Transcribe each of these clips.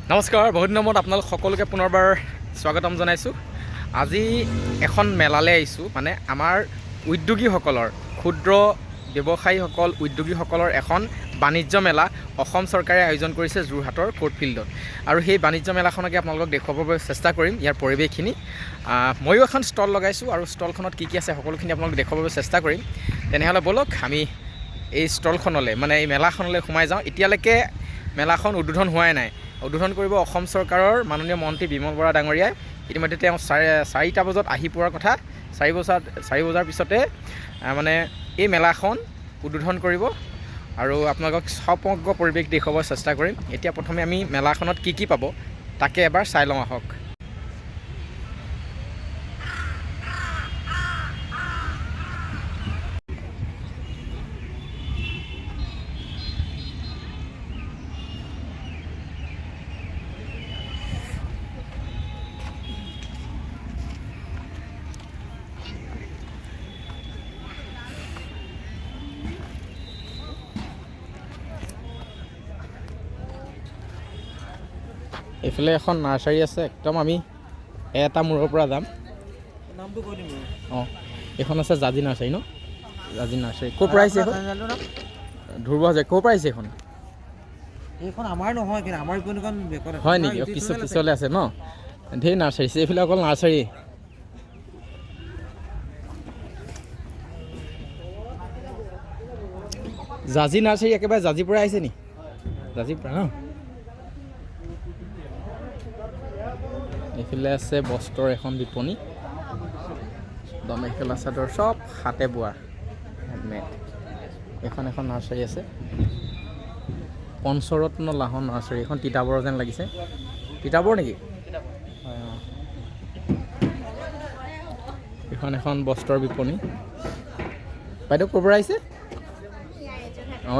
নমস্কাৰ, বহুত দিনৰ মূৰত আপোনালোক সকলোকে পুনৰবাৰ স্বাগতম জনাইছোঁ। আজি এখন মেলালৈ আহিছোঁ, মানে আমাৰ উদ্যোগীসকলৰ, ক্ষুদ্ৰ ব্যৱসায়ীসকল, উদ্যোগীসকলৰ এখন বাণিজ্য মেলা অসম চৰকাৰে আয়োজন কৰিছে যোৰহাটৰ কোৰ্ট ফিল্ডত। আৰু সেই বাণিজ্য মেলাখনকে আপোনালোকক দেখুৱাবলৈ চেষ্টা কৰিম, ইয়াৰ পৰিৱেশখিনি। ময়ো এখন ষ্টল লগাইছোঁ আৰু ষ্টলখনত কি কি আছে সকলোখিনি আপোনালোকক দেখুৱাবলৈ চেষ্টা কৰিম। তেনেহ'লে ব'লক আমি এই ষ্টলখনলৈ, মানে এই মেলাখনলৈ সোমাই যাওঁ। এতিয়ালৈকে মেলাখন উদ্বোধন হোৱাই নাই। উদ্বোধন কৰিব অসম চৰকাৰৰ মাননীয় মন্ত্ৰী বিমল বৰা ডাঙৰীয়াই। ইতিমধ্যে তেওঁ 4টা বজাত আহি পোৱাৰ কথা। 4 বজাৰ পিছতে মানে এই মেলাখন উদ্বোধন কৰিব আৰু আপোনালোকক সমগ্ৰ পৰিৱেশ দেখুৱাব চেষ্টা কৰিম। এতিয়া প্ৰথমে আমি মেলাখনত কি কি পাব তাকে এবাৰ চাই লওঁ আহক। এইফালে এখন নাৰ্চাৰী আছে, একদম আমি এটা মূৰৰ পৰা যাম। নামটো কৈ দিম। এইখন আছে জাজি নাৰ্চাৰী ন? জাজি নাৰ্চাৰী ক'ৰ পৰা আহিছে? ধ্ৰুৱ হাজৰিকা ক'ৰ পৰা আহিছে এইখন? এইখন আমাৰ নহয়, কিন্তু আমাৰ এইখন বেকত আছে। হয় নেকি? পিছলৈ আছে ন? ঢেৰ নাৰ্চাৰী আছে এইফালে, অকল নাৰ্চাৰী। জাজি নাৰ্চাৰী একেবাৰে জাজিৰ পৰা আহিছে নি? জাজিৰ পৰা ন? এইফালে আছে বস্ত্ৰৰ এখন বিপণী, মেখেলা চাদৰ চব হাতে বোৱা হেণ্ডমেড। এখন নাৰ্চাৰী আছে, পঞ্চৰত্ন লাহন নাৰ্চাৰী। এখন তিতাবৰ যেন লাগিছে, তিতাবৰ নেকি? হয়। এখন বস্ত্ৰৰ বিপণী। বাইদেউ ক'ৰ পৰা আহিছে?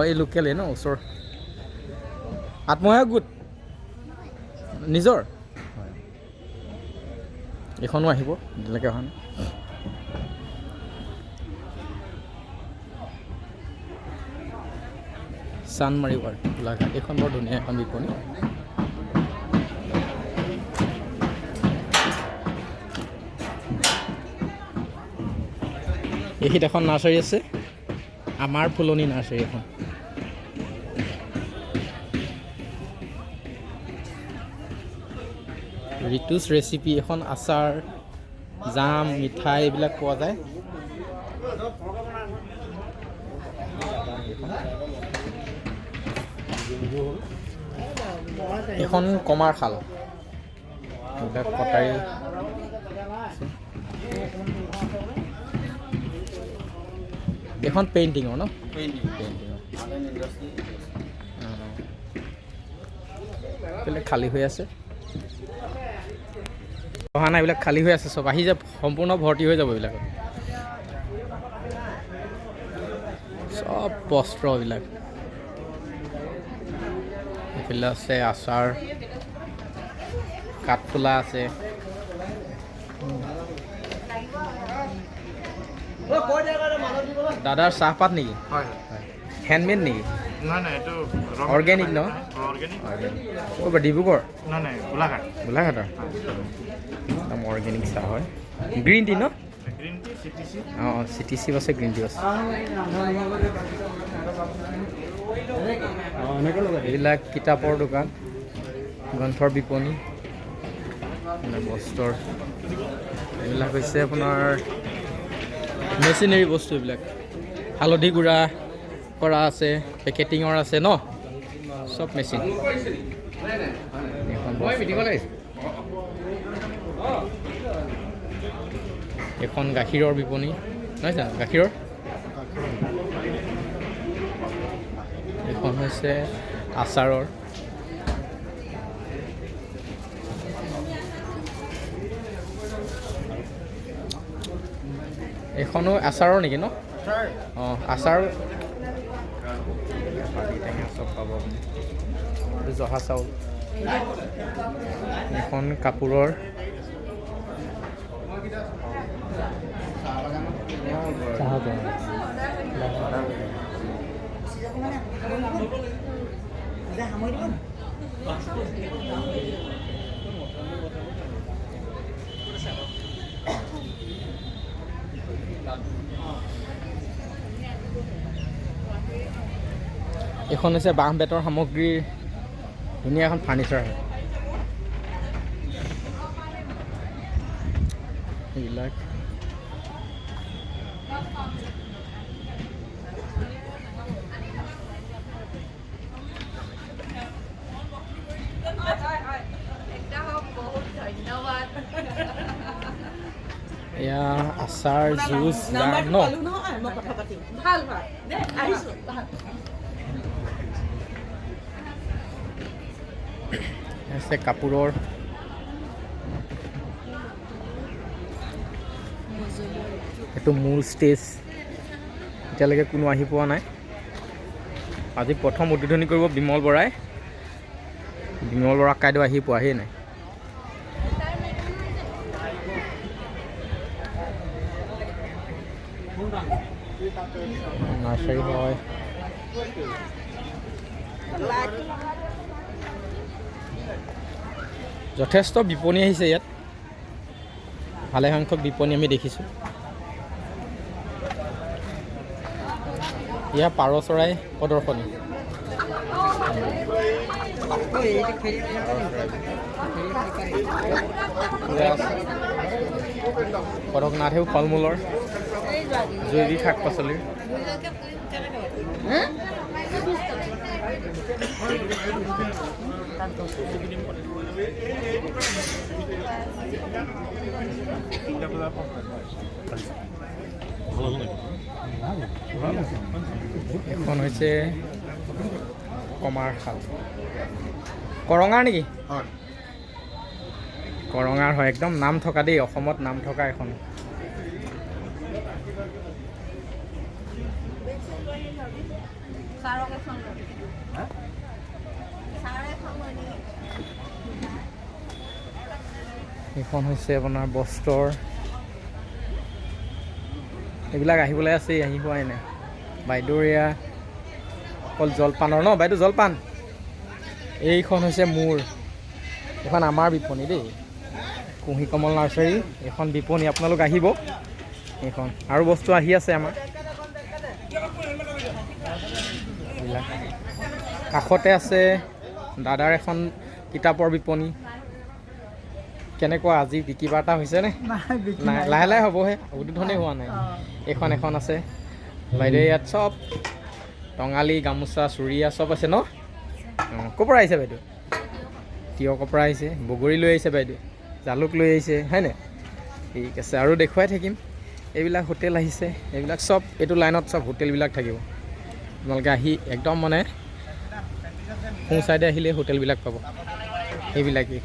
এই লোকেলেই ন, ওচৰ আত্মসহায়ক গোট নিজৰ? এইখনো আহিব, এতিয়ালৈকে অহা নাই। চানমাৰী ৱাৰ্ড, গোলাঘাট। এইখন বৰ ধুনীয়া এখন বিপণী। এইখিনিত এখন নাৰ্চাৰী আছে, আমাৰ ফুলনি নাৰ্চাৰী এখন। ঋতুজ ৰেচিপি, এখন আচাৰ, জাম, মিঠাই এইবিলাক পোৱা যায়। এখন কমাৰশাল, এইবিলাক কটাৰী। এখন পেইণ্টিঙৰ ন? পেইণ্টিঙৰ খালী হৈ আছে, অহা নাই। এইবিলাক খালী হৈ আছে চব, আহি যাব সম্পূৰ্ণ ভৰ্তি হৈ যাব এইবিলাকত। চব বস্ত্ৰ এইবিলাক। এইফালে আছে আচাৰ, কাঠফুলা আছে। দাদাৰ চাহপাত নেকি? হয়। হেণ্ডমেড নেকি? নাই এইটো অৰ্গেনিক ন? অৰ্গেনিক। ক'ৰ পৰা? ডিব্ৰুগড়? নাই গোলাঘাট। গোলাঘাটৰ একদম অৰ্গেনিক চাহ হয়। গ্ৰীণ টি ন? Green tea, CTC। CTC আছে, গ্ৰীণ টি আছে। এইবিলাক কিতাপৰ দোকান, গ্ৰন্থৰ বিপণী, বস্ত্ৰৰ। এইবিলাক হৈছে আপোনাৰ মেচিনেৰী বস্তু। এইবিলাক হালধি গুড়া কৰা আছে, পেকেটিঙৰ আছে ন, চব মেচিন। এখন গাখীৰৰ বিপণী, নহয় জানো? গাখীৰৰ। এখন হৈছে আচাৰৰ। এইখনো আচাৰৰ নেকি ন? আচাৰ। টেঙা চব পাব আপুনি। জহা চাউল। এখন কাপোৰৰ। এইখন হৈছে বাঁহ বেতৰ সামগ্ৰীৰ ধুনীয়া এখন ফাৰ্নিচাৰ হয় এইবিলাক এয়া আচাৰ জুচ ন আছে কাপোৰৰ এইটো মূল ষ্টেজ এতিয়ালৈকে কোনো আহি পোৱা নাই আজি প্ৰথম উদ্বোধনী কৰিব বিমল বৰা কাইদেউ আহি পোৱাহি নাই নাৰ্চাৰী হয় যথেষ্ট বিপণী আহিছে ইয়াত ভালেসংখ্যক বিপণী আমি দেখিছোঁ এয়া পাৰ চৰাই প্ৰদৰ্শনী কড়কনাথেও ফল মূলৰ জৈৱিক শাক পাচলিৰ এখন হৈছে কমাৰশাল কৰঙাৰ নেকি কৰঙাৰ হয় একদম নাম থকা দেই অসমত নাম থকা এখন এইখন হৈছে আপোনাৰ বস্ত্ৰৰ এইবিলাক আহিবলৈ আছেই আহি পোৱাই নাই বাইদেউৰ এয়া অকল জলপানৰ ন বাইদেউ জলপান এইখন হৈছে মোৰ এইখন আমাৰ বিপণী দেই কুঁহি কমল নাৰ্চাৰী এইখন বিপণী আপোনালোক আহিব এইখন আৰু বস্তু আহি আছে আমাৰ এইবিলাক কাষতে আছে দাদাৰ এখন কিতাপৰ বিপণী কেনেকুৱা আজি বিক্ৰী বাৰ্তা হৈছেনে নাই লাহে লাহে হ'বহে উদ্বোধনেই হোৱা নাই এখন আছে বাইদেউ ইয়াত চব টঙালী গামোচা চুৰিয়া চব আছে ন অঁ ক'ৰ পৰা আহিছে বাইদেউ তিয়হ কপৰা আহিছে বগৰী লৈ আহিছে বাইদেউ জালুক লৈ আহিছে হয়নে ঠিক আছে আৰু দেখুৱাই থাকিম এইবিলাক হোটেল আহিছে এইবিলাক চব এইটো লাইনত চব হোটেলবিলাক থাকিব আপোনালোকে আহি একদম মানে সোঁ চাইডে আহিলে হোটেলবিলাক পাব সেইবিলাকেই